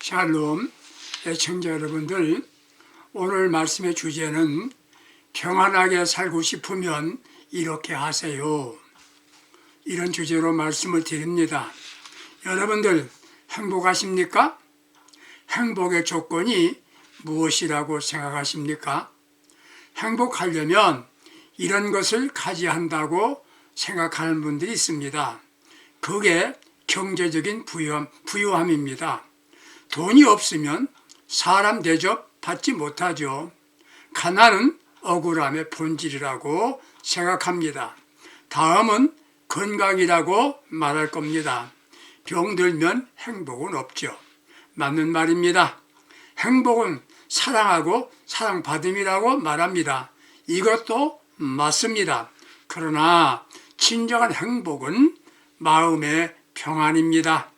샬롬, 애청자 여러분들, 오늘 말씀의 주제는 평안하게 살고 싶으면 이렇게 하세요. 이런 주제로 말씀을 드립니다. 여러분들 행복하십니까? 행복의 조건이 무엇이라고 생각하십니까? 행복하려면 이런 것을 가져야 한다고 생각하는 분들이 있습니다. 그게 경제적인 부유함입니다. 돈이 없으면 사람 대접 받지 못하죠. 가난은 억울함의 본질이라고 생각합니다. 다음은 건강이라고 말할 겁니다. 병들면 행복은 없죠. 맞는 말입니다. 행복은 사랑하고 사랑받음이라고 말합니다. 이것도 맞습니다. 그러나 진정한 행복은 마음의 평안입니다.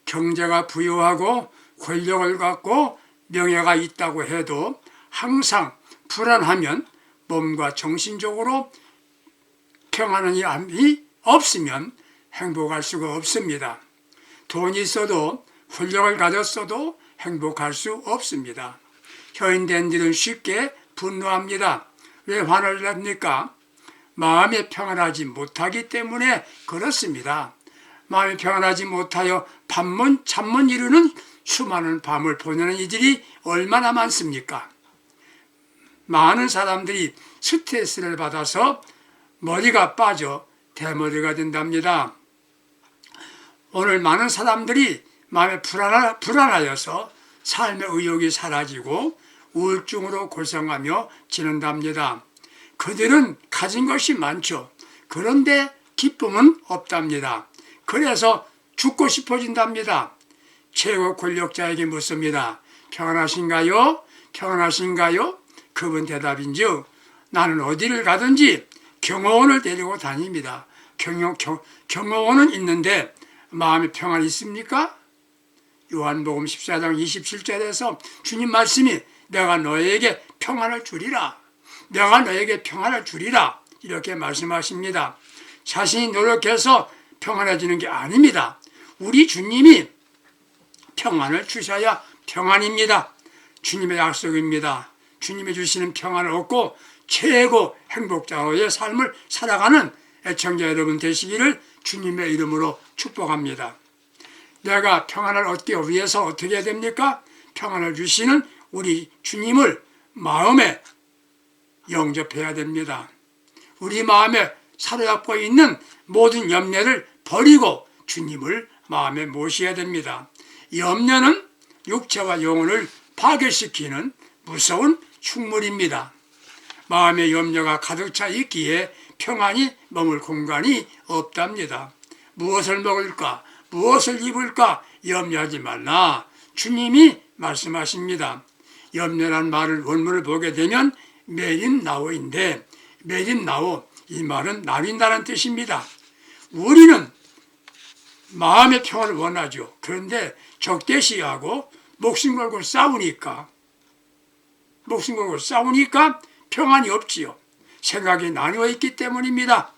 경제가 부유하고 권력을 갖고 명예가 있다고 해도 항상 불안하면 몸과 정신적으로 평안함이 없으면 행복할 수가 없습니다. 돈이 있어도 권력을 가졌어도 행복할 수 없습니다. 현대인들은 쉽게 분노합니다. 왜 화를 냅니까? 마음이 평안하지 못하기 때문에 그렇습니다. 마음이 평안하지 못하여 밤문 잠문 이루는 수많은 밤을 보내는 이들이 얼마나 많습니까? 많은 사람들이 스트레스를 받아서 머리가 빠져 대머리가 된답니다. 오늘 많은 사람들이 마음이 불안하여서 삶의 의욕이 사라지고 우울증으로 고생하며 지낸답니다. 그들은 가진 것이 많죠. 그런데 기쁨은 없답니다. 그래서 죽고 싶어진답니다. 최고 권력자에게 묻습니다. 평안하신가요? 평안하신가요? 그분 대답인즉 나는 어디를 가든지 경호원을 데리고 다닙니다. 경호원은 있는데 마음에 평안이 있습니까? 요한복음 14장 27절에서 주님 말씀이 내가 너에게 평안을 주리라. 내가 너에게 평안을 주리라. 이렇게 말씀하십니다. 자신이 노력해서 평안해지는 게 아닙니다. 우리 주님이 평안을 주셔야 평안입니다. 주님의 약속입니다. 주님이 주시는 평안을 얻고 최고 행복자의 삶을 살아가는 애청자 여러분 되시기를 주님의 이름으로 축복합니다. 내가 평안을 얻기 위해서 어떻게 해야 됩니까? 평안을 주시는 우리 주님을 마음에 영접해야 됩니다. 우리 마음에 사로잡고 있는 모든 염려를 버리고 주님을 마음에 모셔야 됩니다. 염려는 육체와 영혼을 파괴시키는 무서운 충물입니다. 마음의 염려가 가득 차 있기에 평안이 머물 공간이 없답니다. 무엇을 먹을까? 무엇을 입을까? 염려하지 말라. 주님이 말씀하십니다. 염려란 말을 원문을 보게 되면 메림나오인데 메림나오 이 말은 나윈다는 뜻입니다. 우리는 마음의 평안을 원하죠. 그런데 적대시하고 목숨 걸고 싸우니까 평안이 없지요. 생각이 나뉘어 있기 때문입니다.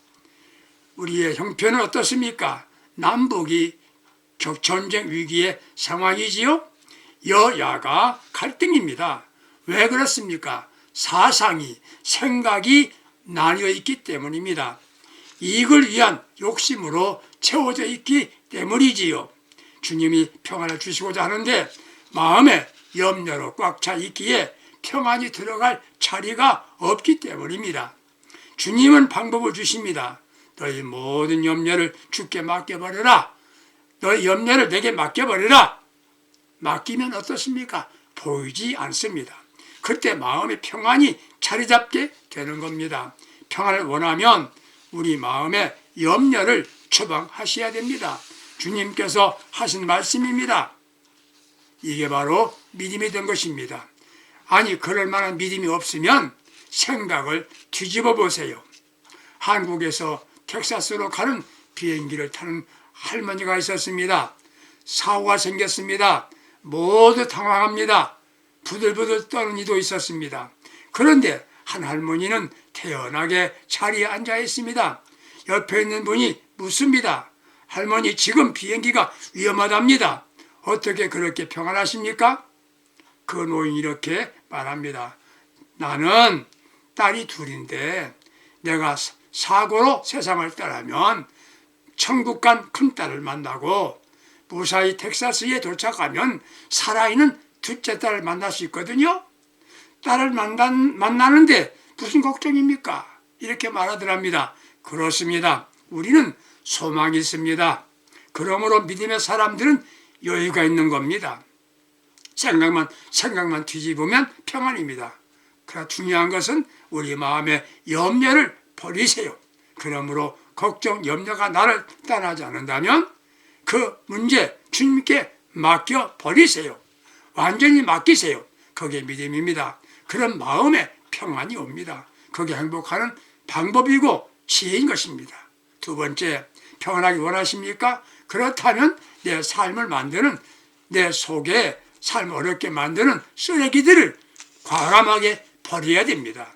우리의 형편은 어떻습니까? 남북이 전쟁 위기의 상황이지요. 여야가 갈등입니다. 왜 그렇습니까? 사상이, 생각이 나뉘어 있기 때문입니다. 이익을 위한 욕심으로 채워져 있기 때문이지요. 주님이 평안을 주시고자 하는데 마음에 염려로 꽉 차 있기에 평안이 들어갈 자리가 없기 때문입니다. 주님은 방법을 주십니다. 너희 모든 염려를 주께 맡겨버려라. 너희 염려를 내게 맡겨버려라. 맡기면 어떻습니까? 보이지 않습니다. 그때 마음의 평안이 자리 잡게 되는 겁니다. 평안을 원하면 우리 마음의 염려를 처방하셔야 됩니다. 주님께서 하신 말씀입니다. 이게 바로 믿음이 된 것입니다. 아니 그럴 만한 믿음이 없으면 생각을 뒤집어 보세요. 한국에서 텍사스로 가는 비행기를 타는 할머니가 있었습니다. 사고가 생겼습니다. 모두 당황합니다. 부들부들 떠는 이도 있었습니다. 그런데 한 할머니는 태연하게 자리에 앉아 있습니다. 옆에 있는 분이 묻습니다. 할머니 지금 비행기가 위험하답니다. 어떻게 그렇게 평안하십니까? 그 노인이 이렇게 말합니다. 나는 딸이 둘인데 내가 사고로 세상을 떠나면 천국 간 큰딸을 만나고 무사히 텍사스에 도착하면 살아있는 둘째 딸을 만날 수 있거든요. 딸을 만나는데 무슨 걱정입니까? 이렇게 말하더랍니다. 그렇습니다. 우리는 소망이 있습니다. 그러므로 믿음의 사람들은 여유가 있는 겁니다. 생각만 뒤집으면 평안입니다. 그러나 중요한 것은 우리 마음의 염려를 버리세요. 그러므로 걱정, 염려가 나를 떠나지 않는다면 그 문제 주님께 맡겨 버리세요. 완전히 맡기세요. 그게 믿음입니다. 그런 마음에 평안이 옵니다. 그게 행복하는 방법이고 지혜인 것입니다. 두 번째, 평안하기 원하십니까? 그렇다면 내 삶을 만드는, 내 속에 삶을 어렵게 만드는 쓰레기들을 과감하게 버려야 됩니다.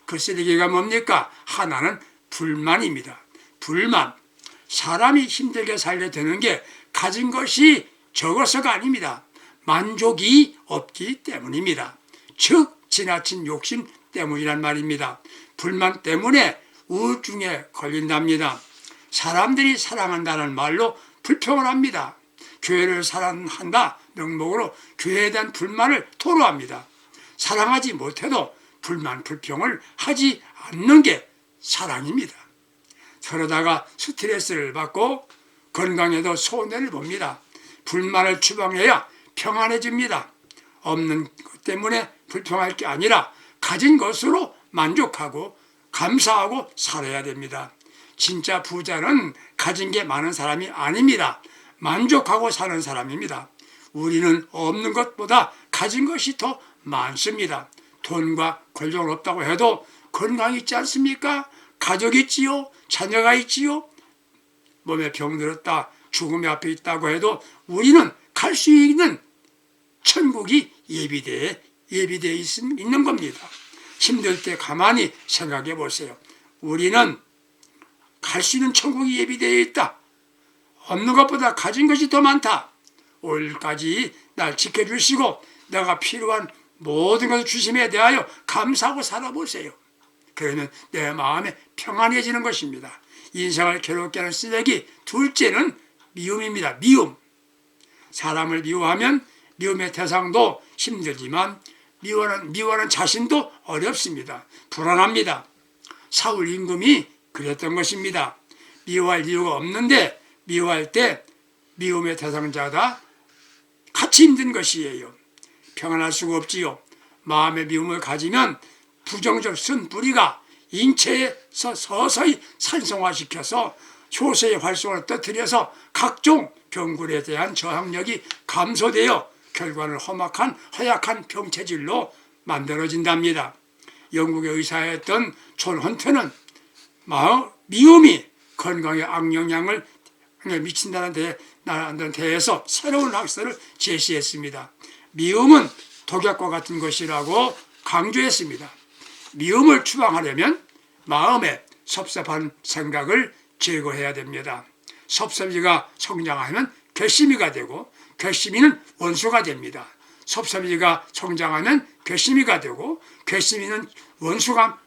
그 쓰레기가 뭡니까? 하나는 불만입니다. 불만. 사람이 힘들게 살게 되는 게 가진 것이 적어서가 아닙니다. 만족이 없기 때문입니다. 즉 지나친 욕심 때문이란 말입니다. 불만 때문에 우울증에 걸린답니다. 사람들이 사랑한다는 말로 불평을 합니다. 교회를 사랑한다 명목으로 교회에 대한 불만을 토로합니다. 사랑하지 못해도 불만, 불평을 하지 않는 게 사랑입니다. 그러다가 스트레스를 받고 건강에도 손해를 봅니다. 불만을 추방해야 평안해집니다. 없는 것 때문에 불평할 게 아니라 가진 것으로 만족하고 감사하고 살아야 됩니다. 진짜 부자는 가진 게 많은 사람이 아닙니다. 만족하고 사는 사람입니다. 우리는 없는 것보다 가진 것이 더 많습니다. 돈과 권력은 없다고 해도 건강이 있지 않습니까? 가족이 있지요? 자녀가 있지요? 몸에 병들었다, 죽음의 앞에 있다고 해도 우리는 갈 수 있는 천국이 예비되어 있는 겁니다. 힘들 때 가만히 생각해 보세요. 우리는 갈 수 있는 천국이 예비되어 있다. 없는 것보다 가진 것이 더 많다. 오늘까지 날 지켜주시고 내가 필요한 모든 것을 주심에 대하여 감사하고 살아보세요. 그러면 내 마음에 평안해지는 것입니다. 인생을 괴롭게 하는 쓰레기 둘째는 미움입니다. 미움. 사람을 미워하면 미움의 대상도 힘들지만 미워하는 자신도 어렵습니다. 불안합니다. 사울 임금이 그랬던 것입니다. 미워할 이유가 없는데 미워할 때 미움의 대상자다 같이 힘든 것이에요. 평안할 수가 없지요. 마음의 미움을 가지면 부정적 쓴 뿌리가 인체에서 서서히 산성화시켜서 효소의 활성을 터뜨려서 각종 병굴에 대한 저항력이 감소되어 결과는 허약한 병체질로 만들어진답니다. 영국의 의사였던 존 헌트는 미움이 건강에 악영향을 미친다는 데에서 새로운 학설을 제시했습니다. 미움은 독약과 같은 것이라고 강조했습니다. 미움을 추방하려면 마음에 섭섭한 생각을 제거해야 됩니다. 섭섭이가 성장하면 괘씸이가 되고 괘씸이는 원수가 됩니다. 섭섭이가 성장하면 괘씸이가 되고 괘씸이는 원수가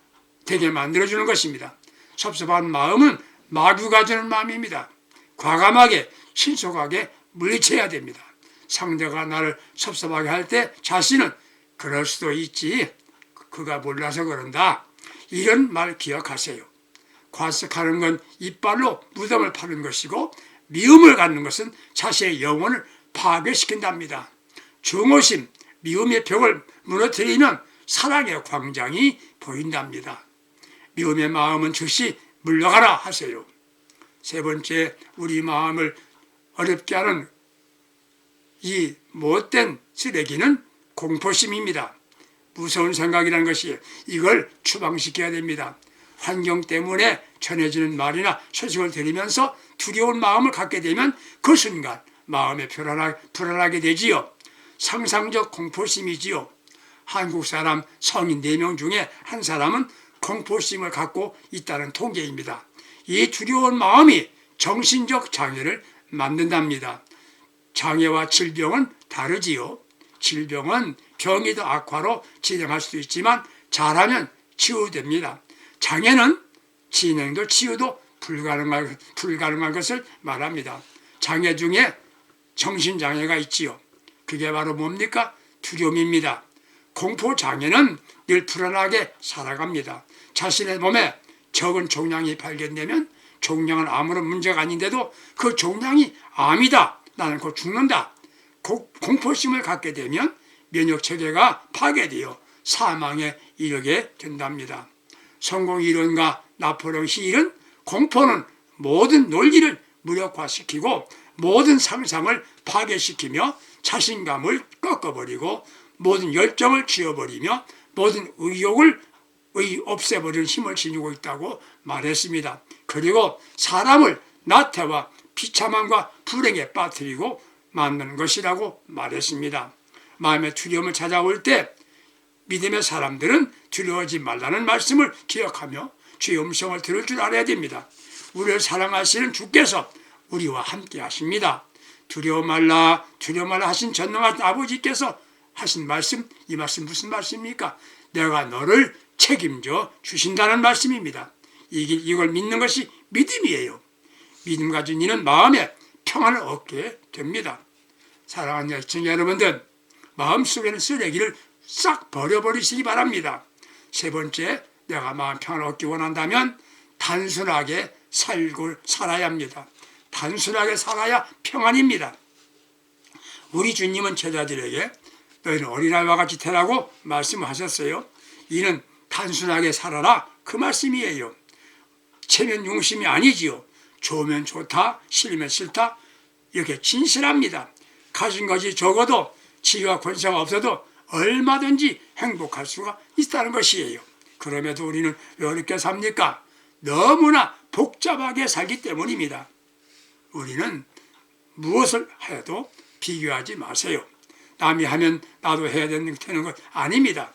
되게 만들어주는 것입니다. 섭섭한 마음은 마귀가 주는 마음입니다. 과감하게 신속하게 물리쳐야 됩니다. 상대가 나를 섭섭하게 할 때 자신은 그럴 수도 있지, 그가 몰라서 그런다, 이런 말 기억하세요. 과식하는 건 이빨로 무덤을 파는 것이고 미움을 갖는 것은 자신의 영혼을 파괴시킨답니다. 증오심, 미움의 벽을 무너뜨리면 사랑의 광장이 보인답니다. 미움의 마음은 즉시 물러가라 하세요. 세 번째, 우리 마음을 어렵게 하는 이 못된 쓰레기는 공포심입니다. 무서운 생각이라는 것이 이걸 추방시켜야 됩니다. 환경 때문에 전해지는 말이나 소식을 들으면서 두려운 마음을 갖게 되면 그 순간 마음이 불안하게 되지요. 상상적 공포심이지요. 한국 사람 성인 4명 중에 한 사람은 공포심을 갖고 있다는 통계입니다. 이 두려운 마음이 정신적 장애를 만든답니다. 장애와 질병은 다르지요. 질병은 병이 더 악화로 진행할 수도 있지만 잘하면 치유됩니다. 장애는 진행도 치유도 불가능한 것을 말합니다. 장애 중에 정신장애가 있지요. 그게 바로 뭡니까? 두려움입니다. 공포장애는 늘 불안하게 살아갑니다. 자신의 몸에 적은 종양이 발견되면 종양은 아무런 문제가 아닌데도 그 종양이 암이다, 나는 곧 죽는다, 공포심을 갖게 되면 면역체계가 파괴되어 사망에 이르게 된답니다. 성공이론가 나폴레옹 힐은 공포는 모든 논리를 무력화시키고 모든 상상을 파괴시키며 자신감을 꺾어버리고 모든 열정을 지워버리며 모든 의욕을 없애버리는 힘을 지니고 있다고 말했습니다. 그리고 사람을 나태와 비참함과 불행에 빠뜨리고 만드는 것이라고 말했습니다. 마음의 두려움을 찾아올 때 믿음의 사람들은 두려워하지 말라는 말씀을 기억하며 주의 음성을 들을 줄 알아야 됩니다. 우리를 사랑하시는 주께서 우리와 함께 하십니다. 두려워 말라 하신 전능하신 아버지께서 하신 말씀, 이 말씀 무슨 말씀입니까? 내가 너를 책임져 주신다는 말씀입니다. 이걸 믿는 것이 믿음이에요. 믿음 가진 이는 마음에 평안을 얻게 됩니다. 사랑하는 시청자 여러분들, 마음속에는 쓰레기를 싹 버려버리시기 바랍니다. 세 번째, 내가 마음 평안을 얻기 원한다면 단순하게 살아야 합니다. 단순하게 살아야 평안입니다. 우리 주님은 제자들에게 너희는 어린아이와 같이 되라고 말씀하셨어요. 이는 단순하게 살아라, 그 말씀이에요. 체면 용심이 아니지요. 좋으면 좋다, 싫으면 싫다, 이렇게 진실합니다. 가진 것이 적어도 지위와 권세가 없어도 얼마든지 행복할 수가 있다는 것이에요. 그럼에도 우리는 왜 어렵게 삽니까? 너무나 복잡하게 살기 때문입니다. 우리는 무엇을 해도 비교하지 마세요. 남이 하면 나도 해야 되는 것 아닙니다.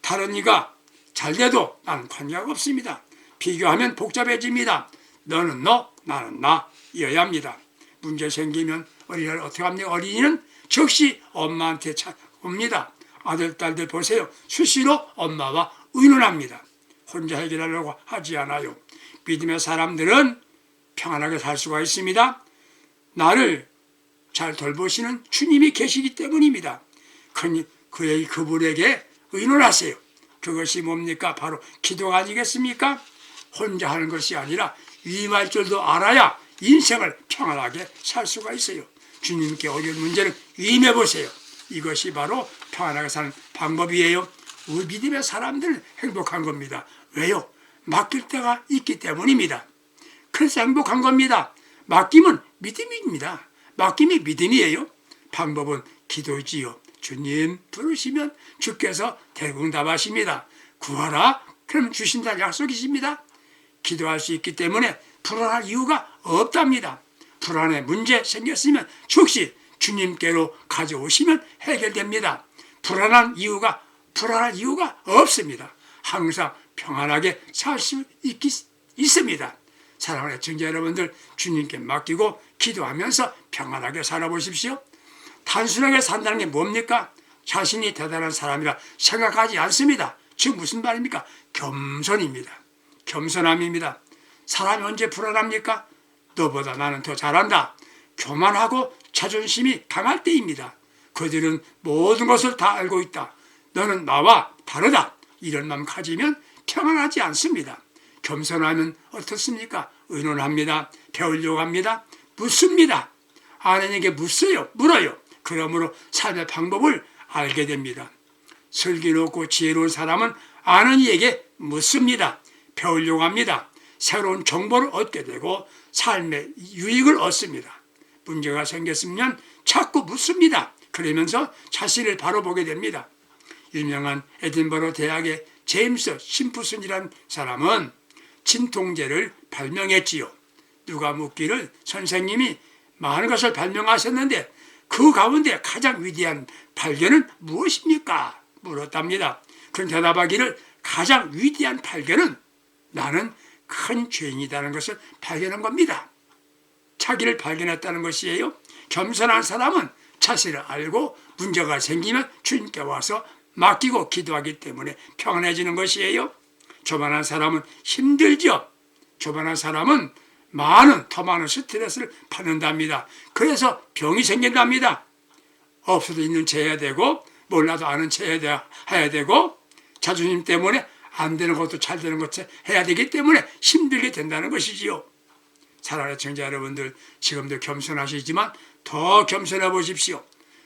다른 이가 잘 돼도 나는 관계가 없습니다. 비교하면 복잡해집니다. 너는 너, 나는 나 이어야 합니다. 문제 생기면 어린이를 어떻게 합니까? 어린이는 즉시 엄마한테 옵니다. 아들, 딸들 보세요. 수시로 엄마와 의논합니다. 혼자 해결하려고 하지 않아요. 믿음의 사람들은 평안하게 살 수가 있습니다. 나를 잘 돌보시는 주님이 계시기 때문입니다. 그분에게 의논하세요. 그것이 뭡니까? 바로 기도가 아니겠습니까? 혼자 하는 것이 아니라 위임할 줄도 알아야 인생을 평안하게 살 수가 있어요. 주님께 어려운 문제를 위임해 보세요. 이것이 바로 평안하게 사는 방법이에요. 우리 믿음의 사람들은 행복한 겁니다. 왜요? 맡길 때가 있기 때문입니다. 그래서 행복한 겁니다. 맡김은 믿음입니다. 맡김이 믿음이에요. 방법은 기도지요. 주님 부르시면 주께서 대응답하십니다. 구하라, 그러면 주신다는 약속이십니다. 기도할 수 있기 때문에 불안할 이유가 없답니다. 불안에 문제 생겼으면 즉시 주님께로 가져오시면 해결됩니다. 불안할 이유가 없습니다. 항상 평안하게 살 수 있습니다. 사랑하는 청자 여러분들, 주님께 맡기고 기도하면서 평안하게 살아보십시오. 단순하게 산다는 게 뭡니까? 자신이 대단한 사람이라 생각하지 않습니다. 즉 무슨 말입니까? 겸손입니다. 겸손함입니다. 사람이 언제 불안합니까? 너보다 나는 더 잘한다, 교만하고 자존심이 강할 때입니다. 그들은 모든 것을 다 알고 있다, 너는 나와 다르다, 이런 마음 가지면 평안하지 않습니다. 겸손하면 어떻습니까? 의논합니다. 배우려고 합니다. 묻습니다. 아는 에게 물어요. 그러므로 삶의 방법을 알게 됩니다. 슬기롭고 지혜로운 사람은 아는 이에게 묻습니다. 배우려고 합니다. 새로운 정보를 얻게 되고 삶의 유익을 얻습니다. 문제가 생겼으면 자꾸 묻습니다. 그러면서 자신을 바로 보게 됩니다. 유명한 에딘버러 대학의 제임스 심프슨이라는 사람은 진통제를 발명했지요. 누가 묻기를 선생님이 많은 것을 발명하셨는데 그 가운데 가장 위대한 발견은 무엇입니까? 물었답니다. 그런 대답하기를 가장 위대한 발견은 나는 큰 죄인이라는 것을 발견한 겁니다. 자기를 발견했다는 것이에요. 겸손한 사람은 자신을 알고 문제가 생기면 주님께 와서 맡기고 기도하기 때문에 평안해지는 것이에요. 교만한 사람은 힘들죠. 교만한 사람은 더 많은 스트레스를 받는답니다. 그래서 병이 생긴답니다. 없어도 있는 체 해야 되고 몰라도 아는 체 해야 되고 자존심 때문에 안 되는 것도 잘 되는 것 해야 되기 때문에 힘들게 된다는 것이지요. 사랑하는 청자 여러분들, 지금도 겸손하시지만 더 겸손해 보십시오.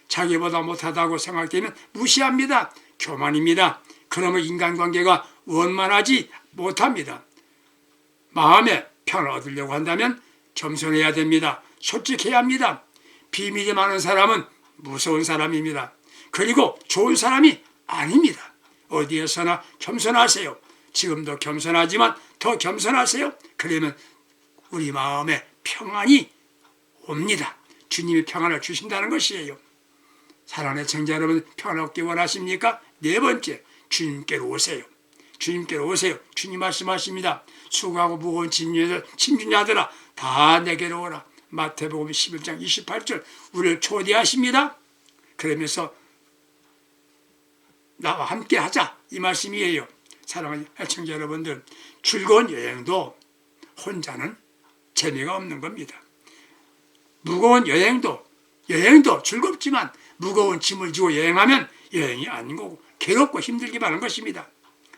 자기보다 못하다고 생각되면 무시합니다. 교만입니다. 그러면 인간관계가 원만하지 못합니다. 마음에 편을 얻으려고 한다면 겸손해야 됩니다. 솔직해야 합니다. 비밀이 많은 사람은 무서운 사람입니다. 그리고 좋은 사람이 아닙니다. 어디에서나 겸손하세요. 지금도 겸손하지만 더 겸손하세요. 그러면 우리 마음에 평안이 옵니다. 주님이 평안을 주신다는 것이에요. 사랑하는 청자 여러분, 평안 얻기 원하십니까? 네 번째, 주님께로 오세요. 주님께로 오세요. 주님 말씀하십니다. 수고하고 무거운 짐진 자들아 다 내게로 오라. 마태복음 11장 28절 우리를 초대하십니다. 그러면서 나와 함께 하자, 이 말씀이에요. 사랑하는 애청자 여러분들, 즐거운 여행도 혼자는 재미가 없는 겁니다. 무거운 여행도 즐겁지만 무거운 짐을 지고 여행하면 여행이 아닌 거고 괴롭고 힘들기만 하는 것입니다.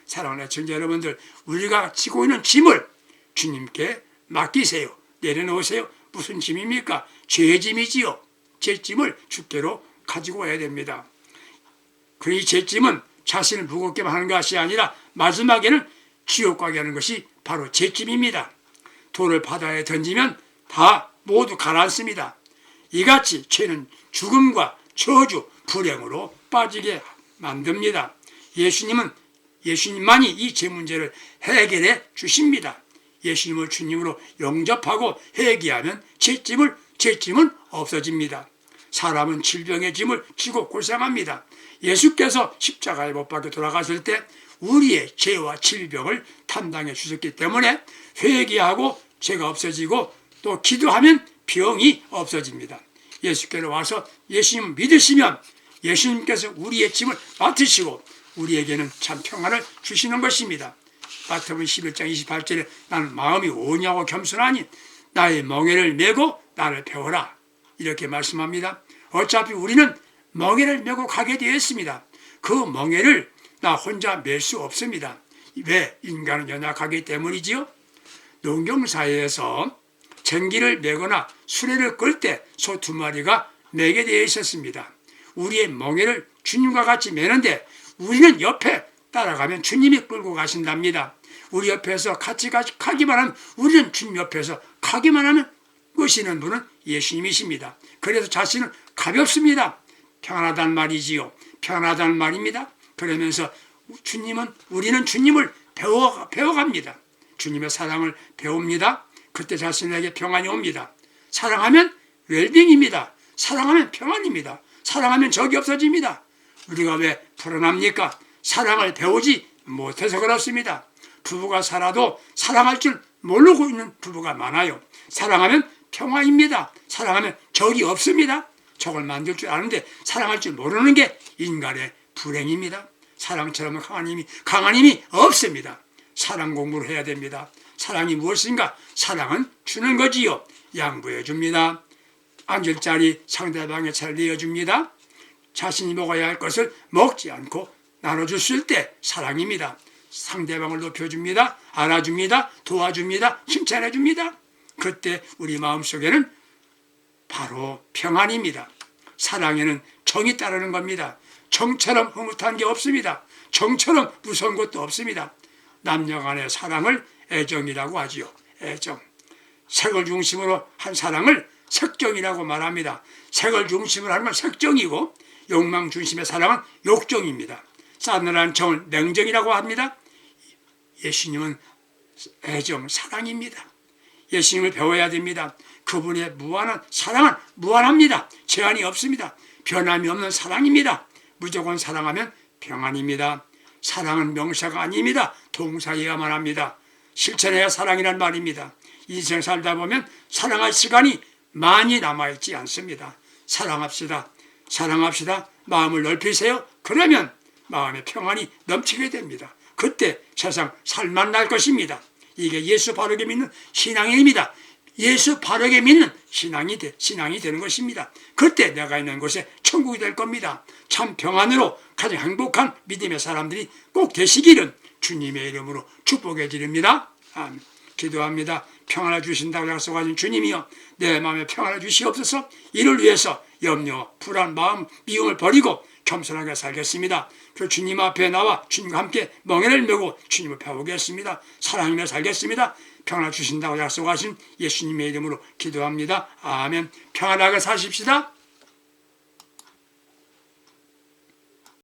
사랑하는 애청자 여러분들, 우리가 지고 있는 짐을 주님께 맡기세요. 내려놓으세요. 무슨 짐입니까? 죄의 짐이지요. 제 짐을 주께로 가지고 와야 됩니다. 그 제 짐은 자신을 무겁게만 하는 것이 아니라 마지막에는 지옥 가게 하는 것이 바로 제 짐입니다. 돌을 바다에 던지면 다 모두 가라앉습니다. 이같이 죄는 죽음과 저주, 불행으로 빠지게 만듭니다. 예수님만이 이 죄 문제를 해결해 주십니다. 예수님을 주님으로 영접하고 회개하면 제 짐은 없어집니다. 사람은 질병의 짐을 지고 고생합니다. 예수께서 십자가에 못 박혀 돌아가실 때 우리의 죄와 질병을 담당해 주셨기 때문에 회개하고 죄가 없어지고 또 기도하면 병이 없어집니다. 예수께로 와서 예수님 믿으시면 예수님께서 우리의 짐을 맡으시고 우리에게는 참 평안을 주시는 것입니다. 마태복음 11장 28절에 나는 마음이 오냐고 겸손하니 나의 멍에를 메고 나를 배워라, 이렇게 말씀합니다. 어차피 우리는 멍에를 메고 가게 되어 있습니다. 그 멍에를 나 혼자 맬 수 없습니다. 왜? 인간은 연약하기 때문이지요. 농경사회에서 쟁기를 메거나 수레를 끌 때 소 2마리가 매게 되어 있었습니다. 우리의 멍에를 주님과 같이 매는데 우리는 옆에 따라가면 주님이 끌고 가신답니다. 우리 옆에서 같이 가기만 하면, 우리는 주님 옆에서 가기만 하면 끄시는 분은 예수님이십니다. 그래서 자신은 가볍습니다. 평안하단 말이지요. 평안하단 말입니다. 그러면서 우리는 주님을 배워갑니다. 주님의 사랑을 배웁니다. 그때 자신에게 평안이 옵니다. 사랑하면 웰빙입니다. 사랑하면 평안입니다. 사랑하면 적이 없어집니다. 우리가 왜 불안합니까? 사랑을 배우지 못해서 그렇습니다. 부부가 살아도 사랑할 줄 모르고 있는 부부가 많아요. 사랑하면 평화입니다. 사랑하면 적이 없습니다. 적을 만들 줄 아는데 사랑할 줄 모르는 게 인간의 불행입니다. 사랑처럼 강한 힘이 없습니다. 사랑 공부를 해야 됩니다. 사랑이 무엇인가? 사랑은 주는 거지요. 양보해 줍니다. 앉을 자리 상대방의 차를 내어줍니다. 자신이 먹어야 할 것을 먹지 않고 나눠줬을 때 사랑입니다. 상대방을 높여줍니다. 알아줍니다. 도와줍니다. 칭찬해줍니다. 그때 우리 마음속에는 바로 평안입니다. 사랑에는 정이 따르는 겁니다. 정처럼 흐뭇한 게 없습니다. 정처럼 무서운 것도 없습니다. 남녀 간의 사랑을 애정이라고 하지요. 애정. 색을 중심으로 한 사랑을 색정이라고 말합니다. 색을 중심으로 하는 건 색정이고 욕망 중심의 사랑은 욕정입니다. 싸늘한 정을 냉정이라고 합니다. 예수님은 애정, 사랑입니다. 예수님을 배워야 됩니다. 그분의 무한한 사랑은 무한합니다. 제한이 없습니다. 변함이 없는 사랑입니다. 무조건 사랑하면 평안입니다. 사랑은 명사가 아닙니다. 동사여야만 합니다. 실천해야 사랑이란 말입니다. 인생 살다 보면 사랑할 시간이 많이 남아있지 않습니다. 사랑합시다. 사랑합시다. 마음을 넓히세요. 그러면 마음의 평안이 넘치게 됩니다. 그때 세상 살만 날 것입니다. 이게 예수 바르게 믿는 신앙의 힘이다. 예수 바르게 믿는 신앙이 되는 것입니다. 그때 내가 있는 곳에 천국이 될 겁니다. 참 평안으로 가장 행복한 믿음의 사람들이 꼭 되시기를 주님의 이름으로 축복해 드립니다. 아멘. 기도합니다. 평안을 주신다고 약속하신 주님이여, 내 마음에 평안을 주시옵소서. 이를 위해서 염려, 불안, 마음, 미움을 버리고 겸손하게 살겠습니다. 그 주님 앞에 나와 주님과 함께 멍에를 메고 주님을 배우겠습니다. 사랑하며 살겠습니다. 평안을 주신다고 약속하신 예수님의 이름으로 기도합니다. 아멘. 평안하게 사십시다.